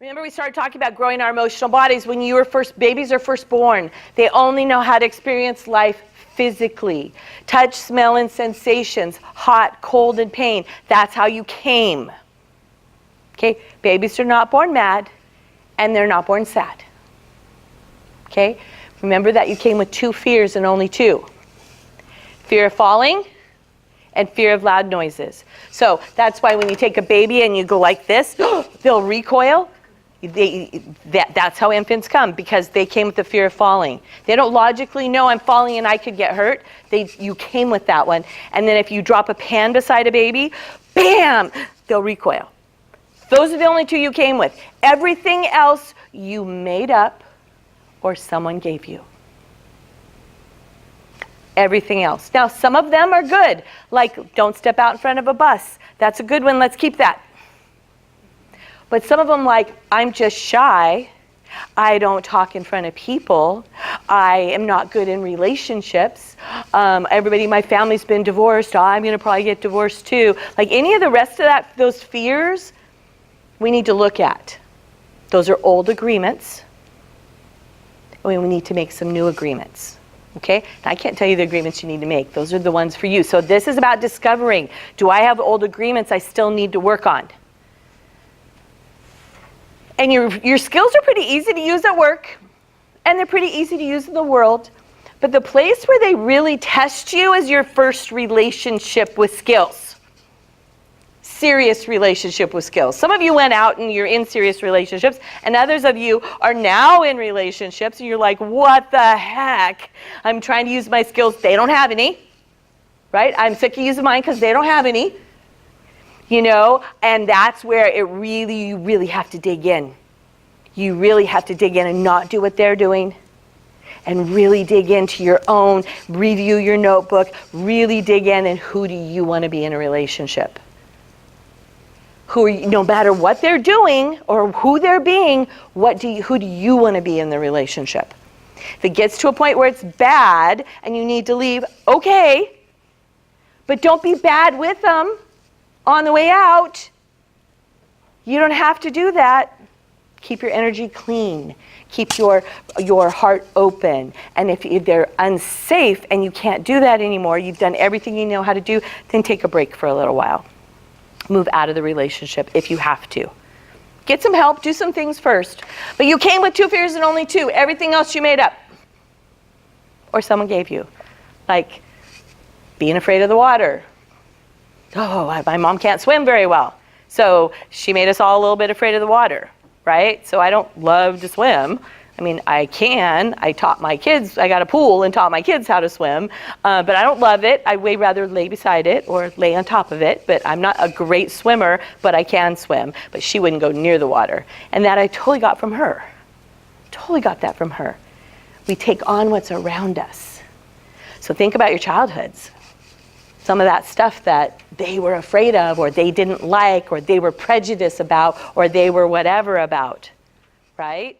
Remember we started talking about growing our emotional bodies. When babies are first born, they only know how to experience life physically. Touch, smell, and sensations, hot, cold, and pain. That's how you came. Okay, babies are not born mad, and they're not born sad. Okay, remember that you came with 2 fears and only 2. Fear of falling and fear of loud noises. So that's why when you take a baby and you go like this, they'll recoil. That's how infants come, because they came with the fear of falling. They don't logically know I'm falling and I could get hurt. You came with that one. And then if you drop a pan beside a baby, bam, they'll recoil. Those are the only 2 you came with. Everything else you made up or someone gave you. Everything else. Now, some of them are good, like don't step out in front of a bus. That's a good one. Let's keep that. But some of them, like, I'm just shy. I don't talk in front of people. I am not good in relationships. Everybody in my family's been divorced. I'm going to probably get divorced too. Like any of the rest of those fears, we need to look at. Those are old agreements. We need to make some new agreements. Okay? Now, I can't tell you the agreements you need to make. Those are the ones for you. So this is about discovering, do I have old agreements I still need to work on? And your skills are pretty easy to use at work, and they're pretty easy to use in the world. But the place where they really test you is your first relationship with skills. Serious relationship with skills. Some of you went out and you're in serious relationships, and others of you are now in relationships, and you're like, what the heck? I'm trying to use my skills. They don't have any, right? I'm sick of using mine because they don't have any. You know, and that's where you really have to dig in. You really have to dig in and not do what they're doing. And really dig into your own, review your notebook, really dig in, and who do you want to be in a relationship? No matter what they're doing or who they're being, who do you want to be in the relationship? If it gets to a point where it's bad and you need to leave, okay, but don't be bad with them. On the way out, you don't have to do that. Keep your energy clean. Keep your heart open. And if they're unsafe and you can't do that anymore, you've done everything you know how to do, then take a break for a little while. Move out of the relationship if you have to. Get some help, do some things first. But you came with 2 fears and only 2. Everything else you made up. Or someone gave you. Like being afraid of the water. Oh, my mom can't swim very well. So she made us all a little bit afraid of the water, right? So I don't love to swim. I mean, I can. I taught my kids, I got a pool and taught my kids how to swim, but I don't love it. I way rather lay beside it or lay on top of it, but I'm not a great swimmer, but I can swim. But she wouldn't go near the water. And that I totally got from her. Totally got that from her. We take on what's around us. So think about your childhoods. Some of that stuff that they were afraid of, or they didn't like, or they were prejudiced about, or they were whatever about, right?